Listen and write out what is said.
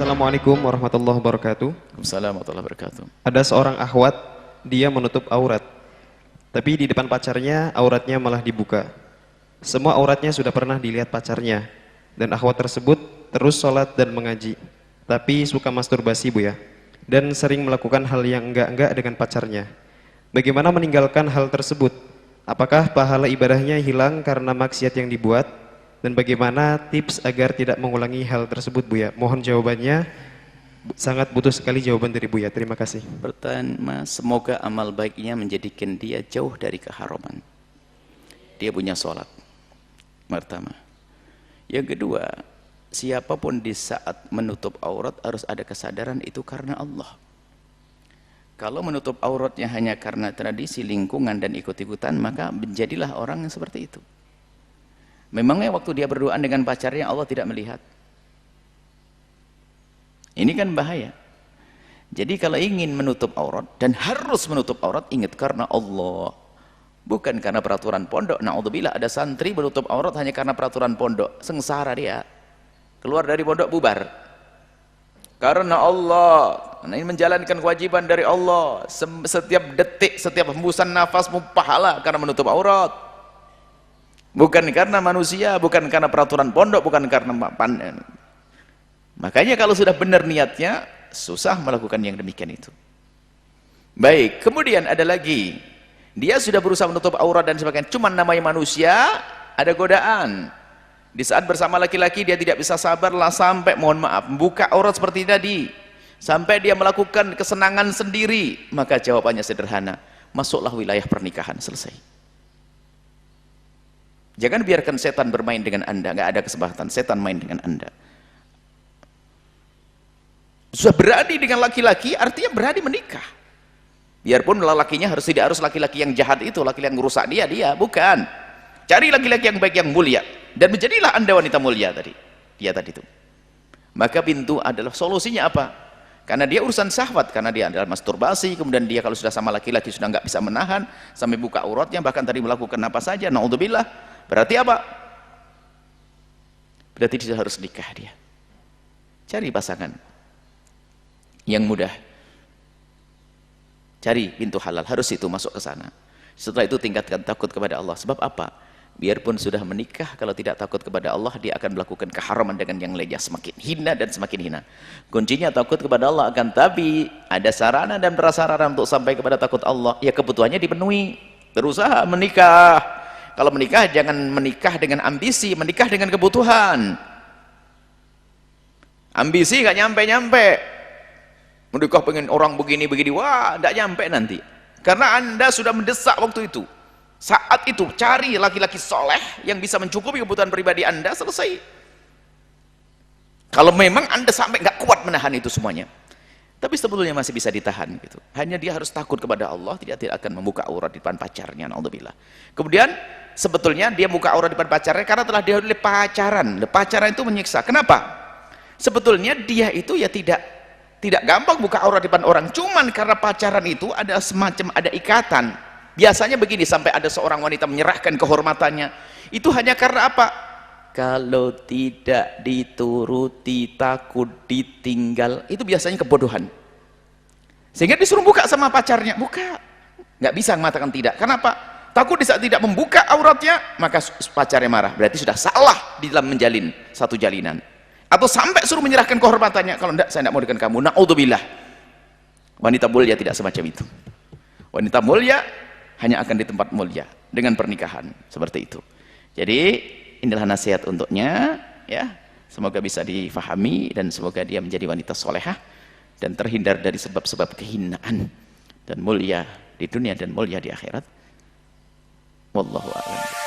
Assalamualaikum warahmatullahi wabarakatuh. Waalaikumsalam warahmatullahi wabarakatuh. Ada seorang akhwat, dia menutup aurat. Tapi di depan pacarnya, auratnya malah dibuka. Semua auratnya sudah pernah dilihat pacarnya. Dan akhwat tersebut terus sholat dan mengaji. Tapi suka masturbasi, Bu ya. Dan sering melakukan hal yang enggak-enggak dengan pacarnya. Bagaimana meninggalkan hal tersebut? Apakah pahala ibadahnya hilang karena maksiat yang dibuat? Dan bagaimana tips agar tidak mengulangi hal tersebut, Buya? Mohon jawabannya, sangat butuh sekali jawaban dari Buya. Terima kasih. Pertama, semoga amal baiknya menjadikan dia jauh dari keharaman. Dia punya sholat. Pertama. Yang kedua, siapapun di saat menutup aurat harus ada kesadaran itu karena Allah. Kalau menutup auratnya hanya karena tradisi, lingkungan, dan ikut-ikutan, maka menjadilah orang yang seperti itu. Memangnya waktu dia berduaan dengan pacarnya Allah tidak melihat? Ini kan bahaya. Jadi kalau ingin menutup aurat dan harus menutup aurat, ingat karena Allah. Bukan karena peraturan pondok. Na'udzubillah, ada santri menutup aurat hanya karena peraturan pondok. Sengsara dia. Keluar dari pondok bubar. Karena Allah. Nah, ini menjalankan kewajiban dari Allah. Setiap detik, setiap hembusan nafasmu pahala karena menutup aurat. Bukan karena manusia, bukan karena peraturan pondok, bukan karena makanya kalau sudah benar niatnya, susah melakukan yang demikian itu. Baik, kemudian ada lagi, dia sudah berusaha menutup aurat dan sebagainya, cuman namanya manusia, ada godaan. Di saat bersama laki-laki dia tidak bisa sabarlah sampai, mohon maaf, membuka aurat seperti tadi, sampai dia melakukan kesenangan sendiri. Maka jawabannya sederhana, masuklah wilayah pernikahan, selesai. Jangan biarkan setan bermain dengan Anda. Nggak ada kesempatan setan main dengan Anda. Sudah berani dengan laki-laki, artinya berani menikah. Biarpun lelakinya tidak harus laki-laki yang jahat itu, laki-laki yang merusak dia, bukan. Cari laki-laki yang baik, yang mulia, dan menjadilah Anda wanita mulia tadi. Dia tadi itu. Maka pintu adalah solusinya apa? Karena dia urusan syahwat, karena dia adalah masturbasi, kemudian dia kalau sudah sama laki-laki sudah nggak bisa menahan, sampai buka auratnya, bahkan tadi melakukan apa saja, na'udzubillah. Berarti apa? Berarti dia harus nikah dia. Cari pasangan yang mudah. Cari pintu halal, harus itu masuk ke sana. Setelah itu tingkatkan takut kepada Allah. Sebab apa? Biarpun sudah menikah, kalau tidak takut kepada Allah, dia akan melakukan keharaman dengan yang lainnya, semakin hina dan semakin hina. Kuncinya takut kepada Allah, akan tapi ada sarana dan prasarana untuk sampai kepada takut Allah. Ya kebutuhannya dipenuhi. Berusaha menikah. Kalau menikah jangan menikah dengan ambisi, menikah dengan kebutuhan. Ambisi nggak nyampe-nyampe. Menikah pengen orang begini-begini, wah, nggak nyampe nanti. Karena Anda sudah mendesak waktu itu. Saat itu cari laki-laki soleh yang bisa mencukupi kebutuhan pribadi Anda, selesai. Kalau memang Anda sampai nggak kuat menahan itu semuanya, tapi sebetulnya masih bisa ditahan gitu. Hanya dia harus takut kepada Allah, tidak akan membuka aurat di depan pacarnya, naudzubillah. Kemudian sebetulnya dia buka aurat di depan pacarnya karena telah dihadiri pacaran. Pacaran itu menyiksa. Kenapa? Sebetulnya dia itu ya tidak gampang buka aurat di depan orang. Cuman karena pacaran itu ada semacam ada ikatan. Biasanya begini, sampai ada seorang wanita menyerahkan kehormatannya. Itu hanya karena apa? Kalau tidak dituruti, takut ditinggal, itu biasanya kebodohan. Sehingga disuruh buka sama pacarnya, buka. Nggak bisa mengatakan tidak. Kenapa? Takut di saat tidak membuka auratnya, maka pacarnya marah. Berarti sudah salah di dalam menjalin satu jalinan. Atau sampai suruh menyerahkan kehormatannya. Kalau enggak, saya enggak mau dengan kamu. Na'udzubillah. Wanita mulia tidak semacam itu. Wanita mulia hanya akan di tempat mulia dengan pernikahan. Seperti itu. Jadi inilah nasihat untuknya, ya. Semoga bisa difahami dan semoga dia menjadi wanita solehah dan terhindar dari sebab-sebab kehinaan dan mulia di dunia dan mulia di akhirat. Wallahu a'lam.